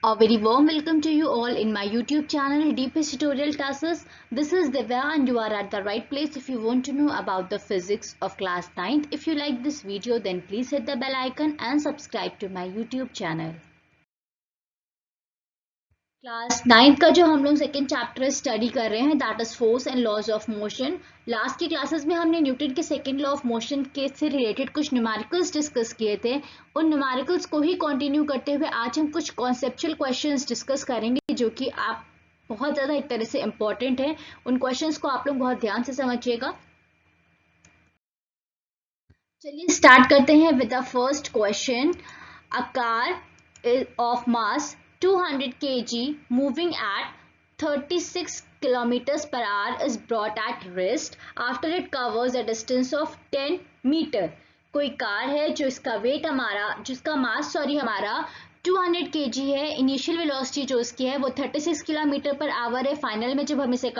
A very warm welcome to you all in my YouTube channel DPS Tutorial Classes. This is Divya and you are at the right place if you want to know about the physics of class 9th. If you like this video then please hit the bell icon and subscribe to my YouTube channel. Class 9th का जो हम लोग second chapter study कर रहे हैं that is force and laws of motion. Last की classes में हमने न्यूटन के सेकेंड लॉ ऑफ मोशन के से रिलेटेड कुछ न्यूमेरिकल्स डिस्कस किए थे. उन न्यूमेरिकल्स को ही कंटिन्यू करते हुए आज हम कुछ कॉन्सेप्चुअल क्वेश्चंस डिस्कस करेंगे जो कि आप बहुत ज़्यादा एक तरह से इम्पोर्टेंट है. उन क्वेश्चंस को आप लोग बहुत ध्यान से समझिएगा. चलिए स्टार्ट करते हैं with the first question. A car of mass 200 kg moving at 36 kilometers per hour is brought at rest after it covers a distance of 10 meter. कोई कार है जो इसका वेट जिसका मास हमारा 200 kg है. इनिशियल वेलोसिटी जो इसकी है वो 36 किलोमीटर पर आवर है. फाइनल में जब हम इसे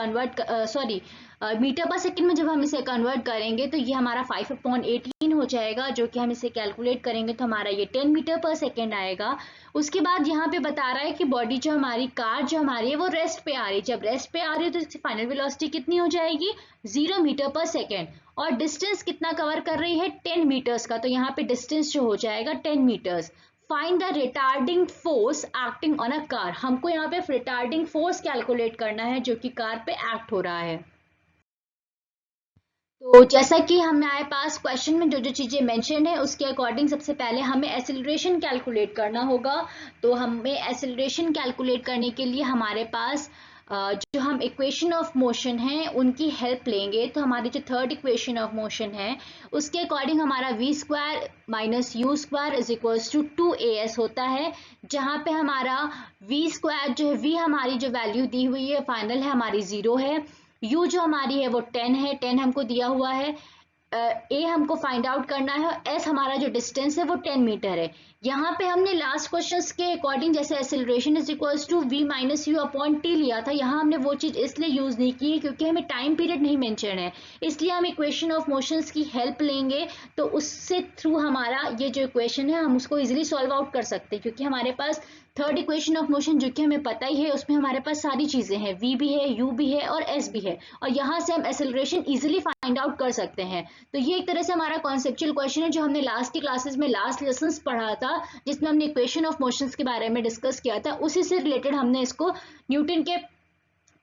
मीटर पर सेकंड में जब हम इसे कन्वर्ट करेंगे तो ये हमारा 5/18 हो जाएगा, जो कि हम इसे कैलकुलेट करेंगे तो हमारा ये 10 मीटर पर सेकंड आएगा. उसके बाद यहाँ पे बता रहा है कि बॉडी जो हमारी कार जो हमारी है वो रेस्ट पे आ रही है. जब रेस्ट पे आ रही है तो इसकी फाइनल वेलोसिटी कितनी हो जाएगी 0 मीटर पर सेकेंड. और डिस्टेंस कितना कवर कर रही है 10 मीटर्स का. तो यहाँ पे डिस्टेंस जो हो जाएगा 10 metres. Find the retarding force acting on a car. हमको यहाँ पे रिटार्डिंग फोर्स कैलकुलेट करना है जो कि कार पे एक्ट हो रहा है. तो जैसा कि हमारे पास क्वेश्चन में जो जो चीज़ें मेंशन है उसके अकॉर्डिंग सबसे पहले हमें एक्सेलरेशन कैलकुलेट करना होगा. तो हमें एक्सेलरेशन कैलकुलेट करने के लिए हमारे पास जो हम इक्वेशन ऑफ मोशन है उनकी हेल्प लेंगे. तो हमारी जो थर्ड इक्वेशन ऑफ मोशन है उसके अकॉर्डिंग हमारा v² - u² is equals to 2as होता है, जहाँ पे हमारा v² जो है v हमारी जो वैल्यू दी हुई है फाइनल है हमारी 0 है. u जो हमारी है वो 10 है, 10 हमको दिया हुआ है. a हमको फाइंड आउट करना है और s हमारा जो डिस्टेंस है वो 10 मीटर है. यहाँ पे हमने लास्ट क्वेश्चंस के अकॉर्डिंग जैसे acceleration is equals to v - u upon t लिया था, यहाँ हमने वो चीज़ इसलिए यूज़ नहीं की क्योंकि हमें टाइम पीरियड नहीं मेंशन है. इसलिए हम इक्वेशन ऑफ मोशंस की हेल्प लेंगे तो उससे थ्रू हमारा ये जो इक्वेशन है हम उसको इजीली सॉल्व आउट कर सकते हैं, क्योंकि हमारे पास थर्ड इक्वेशन ऑफ मोशन जो कि हमें पता ही है उसमें हमारे पास सारी चीज़ें हैं, v भी है, u भी है और s भी है, और यहाँ से हम एक्सेलरेशन इजीली फाइंड आउट कर सकते हैं. तो ये एक तरह से हमारा कॉन्सेप्चुअल क्वेश्चन है जो हमने लास्ट की क्लासेस में लास्ट लेसन्स पढ़ा था, जिसमें हमने इक्वेशन ऑफ मोशंस के बारे में डिस्कस किया था. उसी से रिलेटेड हमने इसको न्यूटन के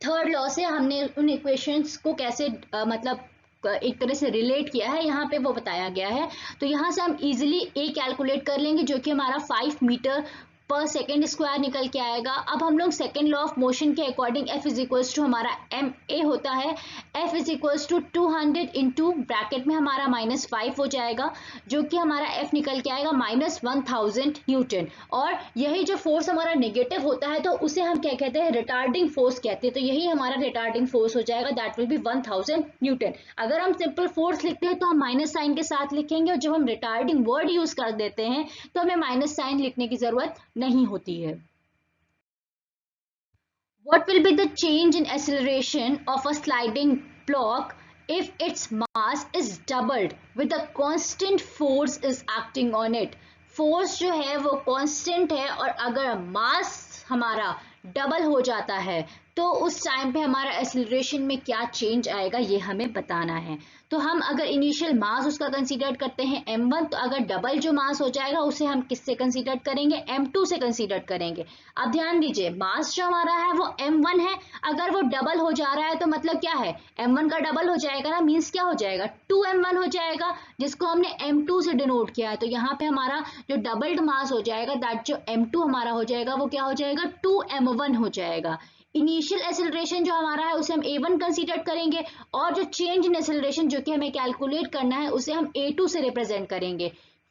थर्ड लॉ से हमने उन इक्वेशंस को कैसे एक तरह से रिलेट किया है यहाँ पे वो बताया गया है. तो यहाँ से हम इजीली ए कैलकुलेट कर लेंगे जो कि हमारा 5 मीटर पर सेकेंड स्क्वायर निकल के आएगा. अब हम लोग सेकेंड लॉ ऑफ मोशन के according F is equals to हमारा ma होता है. F is equals to 200 into bracket में हमारा -5 हो जाएगा, जो कि हमारा F निकल के आएगा -1000 न्यूटन. और यही जो फोर्स हमारा नेगेटिव होता है तो उसे हम क्या कहते हैं रिटार्डिंग फोर्स कहते हैं. तो यही हमारा रिटार्डिंग फोर्स हो जाएगा, दैट विल बी 1000 न्यूटन. अगर हम सिंपल फोर्स लिखते हैं तो हम माइनस साइन के साथ लिखेंगे, और जब हम रिटार्डिंग वर्ड यूज कर देते हैं तो हमें माइनस साइन लिखने की जरूरत नहीं होती है. What will be the change in acceleration of a sliding block if its mass is doubled with a constant force is acting on it? Force जो है वो कांस्टेंट है और अगर मास हमारा डबल हो जाता है तो उस टाइम पे हमारा एक्सेलरेशन में क्या चेंज आएगा ये हमें बताना है. तो हम अगर इनिशियल मास उसका कंसीडर करते हैं m1, तो अगर डबल जो मास हो जाएगा उसे हम किससे कंसीडर करेंगे m2 से कंसीडर करेंगे. अब ध्यान दीजिए मास जो हमारा है वो m1 है, अगर वो डबल हो जा रहा है तो मतलब क्या है m1 का डबल हो जाएगा ना, मीन्स क्या हो जाएगा 2m1 हो जाएगा, जिसको हमने m2 से डिनोट किया है. तो यहाँ पे हमारा जो डबल्ड मास हो जाएगा दैट जो m2 हमारा हो जाएगा वो क्या हो जाएगा 2m1 हो जाएगा. इनिशियल एक्सेलरेशन जो हमारा है उसे हम a1 कंसीडर करेंगे, और जो चेंज इन एक्सेलरेशन जो कि हमें कैलकुलेट करना है उसे हम a2 से रिप्रेजेंट करेंगे.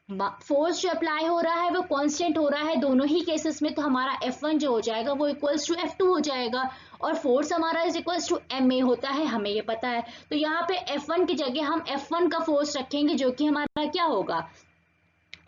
फोर्स जो अप्लाई हो रहा है वो कांस्टेंट हो रहा है दोनों ही केसेस में, तो हमारा F1 जो हो जाएगा वो इक्वल्स टू F2 हो जाएगा, और फोर्स हमारा इज इक्वल्स टू ma होता है, हमें ये पता है. तो यहाँ पे F1 की जगह हम F1 का फोर्स रखेंगे जो कि हमारा क्या होगा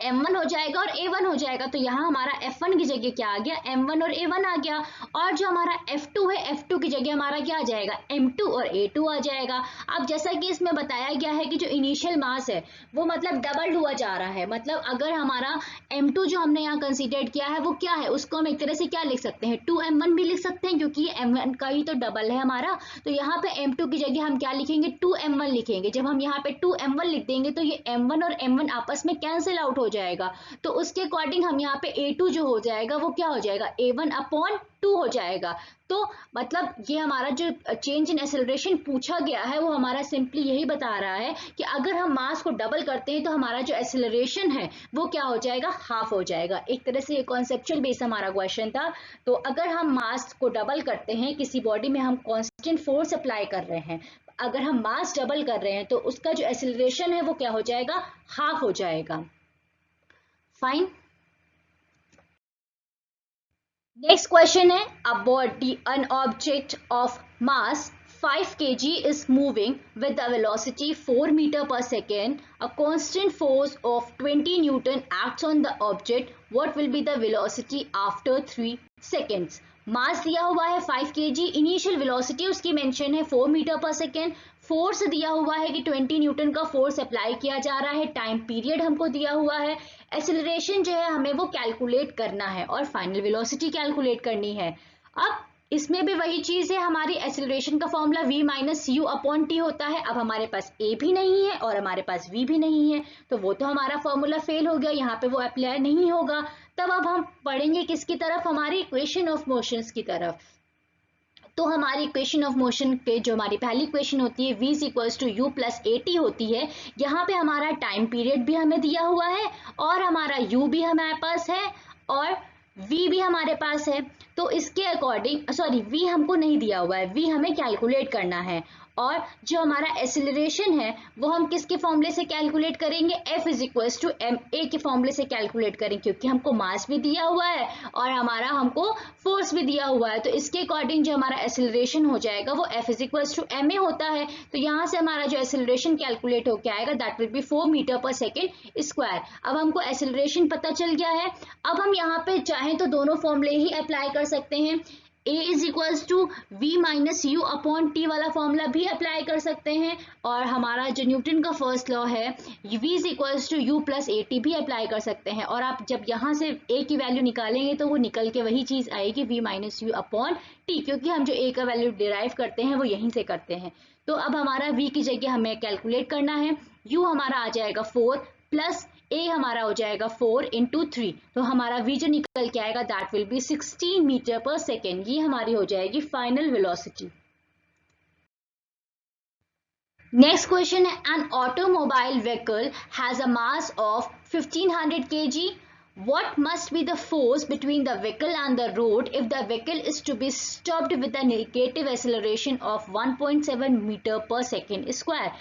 m1 हो जाएगा और a1 हो जाएगा। तो यहाँ हमारा f1 की जगह क्या आ गया, m1 और a1 आ गया। और जो हमारा f2 है, f2 की जगह हमारा क्या आ जाएगा, m2 और a2 आ जाएगा। अब जैसा कि इसमें बताया गया है कि जो इनिशियल मास है वो मतलब डबल्ड हुआ जा रहा है, मतलब अगर हमारा m2 जो हमने यहाँ कंसीडर किया है वो क्या है, उसको हम एक तरह से क्या लिख सकते हैं, 2m1 भी लिख सकते हैं, क्योंकि ये m1 का ही तो डबल है हमारा। तो यहाँ पे m2 की जगह हम क्या लिखेंगे, 2m1 लिखेंगे। जब हम यहाँ पे 2m1 लिख देंगे तो ये m1 और m1 आपस में कैंसिल आउट हो जाएगा। तो उसके अकॉर्डिंग हम यहाँ पे a2 जो हो जाएगा वो क्या हो जाएगा, a1/2 हो जाएगा। तो मतलब ये हमारा जो चेंज इन एक्सेलरेशन पूछा गया है वो हमारा सिंपली यही बता रहा है कि अगर हम मास को डबल करते हैं तो हमारा जो एक्सेलरेशन है वो क्या हो जाएगा, हाफ हो जाएगा। एक तरह से ये कॉन्सेप्चुअल बेस हमारा क्वेश्चन था। तो अगर हम मास को डबल करते हैं, किसी बॉडी में हम कांस्टेंट फोर्स अप्लाई कर रहे हैं, अगर हम मास डबल कर रहे हैं तो उसका जो एक्सेलरेशन है वो क्या हो जाएगा, हाफ हो जाएगा। फाइन। नेक्स्ट क्वेश्चन है, a body, an object of mass 5 kg is moving with the velocity 4 meter per second. A constant force of 20 Newton acts on the object. What will be the velocity after 3 seconds? मास दिया हुआ है 5 kg, initial velocity उसकी mention है 4 metre पर second, force दिया हुआ है कि 20 न्यूटन का फोर्स अप्लाई किया जा रहा है, टाइम पीरियड हमको दिया हुआ है, एक्सेलरेशन जो है हमें वो कैलकुलेट करना है और फाइनल वेलोसिटी कैलकुलेट करनी है। अब इसमें भी वही चीज है, हमारी एक्सेलरेशन का formula v minus u upon T होता है। अब हमारे पास a भी नहीं है और हमारे पास v भी नहीं है, तो वो तो हमारा फॉर्मूला फेल हो गया, यहाँ पे वो अप्लाई नहीं होगा। तब अब हम पढ़ेंगे किसकी तरफ, हमारी इक्वेशन ऑफ मोशंस की तरफ। तो हमारी इक्वेशन ऑफ मोशन पे जो हमारी पहली इक्वेशन होती है v equals to u plus a t होती है। यहाँ पे हमारा टाइम पीरियड भी हमें दिया हुआ है और हमारा u भी हमारे पास है और v भी हमारे पास है। तो इसके अकॉर्डिंग, सॉरी v हमको नहीं दिया हुआ है, v हमें कैलकुलेट करना है। और जो हमारा एक्सेलरेशन है वो हम किसके फॉर्मूले से कैलकुलेट करेंगे, F is equals to m a के फॉर्मूले से कैलकुलेट करेंगे, क्योंकि हमको मास भी दिया हुआ है और हमारा हमको फोर्स भी दिया हुआ है। तो इसके अकॉर्डिंग जो हमारा एक्सेलरेशन हो जाएगा वो F is equals to m a होता है। तो यहाँ से हमारा जो एक्सेलरेशन कैलकुलेट होकर आएगा दैट विल बी 4 मीटर पर सेकेंड स्क्वायर। अब हमको एक्सेलरेशन पता चल गया है। अब हम यहाँ पे चाहें तो दोनों फॉर्मूले ही अप्लाई कर सकते हैं, a is equals to v minus u upon t वाला फॉर्मूला भी अप्लाई कर सकते हैं और हमारा जो न्यूटन का फर्स्ट लॉ है v is equals to u plus a t भी अप्लाई कर सकते हैं। और आप जब यहाँ से a की वैल्यू निकालेंगे तो वो निकल के वही चीज आएगी v minus u upon T, क्योंकि हम जो a का वैल्यू डिराइव करते हैं वो यहीं से करते हैं। तो अब हमारा v की जगह हमें कैलकुलेट करना है, u हमारा आ जाएगा 4 प्लस a हमारा हो जाएगा 4 इंटू 3, तो हमारा v जो निकल के आएगा दैट विल बी 16 मीटर पर सेकेंड। ये हमारी हो जाएगी फाइनल वेलोसिटी। नेक्स्ट क्वेश्चन है, an automobile vehicle has a mass of 1500 kg. What must be the force between the vehicle and the road if the vehicle is to be stopped with a negative acceleration of 1.7 meter per second square?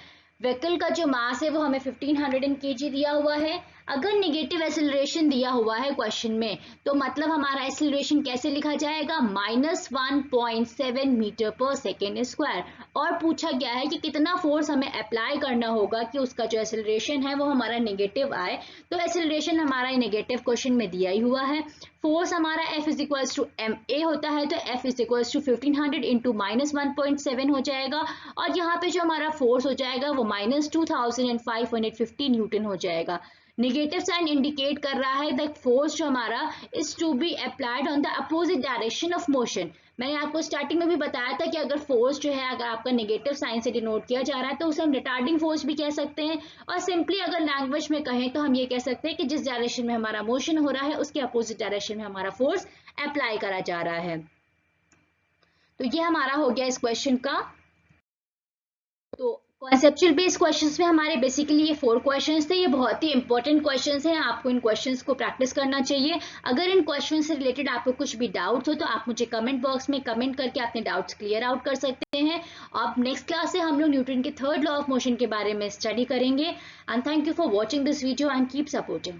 Vehicle का जो मास है वो हमें 1500 kg दिया हुआ है। अगर negative acceleration दिया हुआ है क्वेश्चन में तो मतलब हमारा एक्सेलरेशन कैसे लिखा जाएगा, -1.7 मीटर पर सेकेंड स्क्वायर। और पूछा गया है कि कितना फोर्स हमें अप्लाई करना होगा कि उसका जो एक्सेलरेशन है वो हमारा नेगेटिव आए। तो एक्सेलरेशन हमारा नेगेटिव क्वेश्चन में दिया ही हुआ है। फोर्स हमारा F is equals to m a होता है, तो F is equals to 1500 into -1.7 हो जाएगा और यहाँ पे जो हमारा फोर्स हो जाएगा वो -2550 न्यूटन हो जाएगा। नेगेटिव साइन इंडिकेट कर रहा है द फोर्स जो हमारा is to be applied on the opposite direction of motion. मैंने आपको स्टार्टिंग में भी बताया था कि अगर फोर्स जो है अगर आपका नेगेटिव साइन से डिनोट किया जा रहा है तो उसे हम रिटार्डिंग फोर्स भी कह सकते हैं, और सिंपली अगर लैंग्वेज में कहें तो हम ये कह सकते हैं कि जिस डायरेक्शन में हमारा मोशन हो रहा है उसके अपोजिट डायरेक्शन में हमारा फोर्स अप्लाई करा जा रहा है। तो ये हमारा हो गया इस क्वेश्चन का। तो कॉन्सेप्चुअल बेस्ड क्वेश्चंस में हमारे बेसिकली ये 4 क्वेश्चंस थे। ये बहुत ही इंपॉर्टेंट क्वेश्चंस हैं, आपको इन क्वेश्चंस को प्रैक्टिस करना चाहिए। अगर इन क्वेश्चंस से रिलेटेड आपको कुछ भी डाउट्स हो तो आप मुझे कमेंट बॉक्स में कमेंट करके अपने डाउट्स क्लियर आउट कर सकते हैं। अब नेक्स्ट क्लास से हम लोग न्यूटन के थर्ड लॉ ऑफ मोशन के बारे में स्टडी करेंगे। And thank you for watching this video and keep supporting.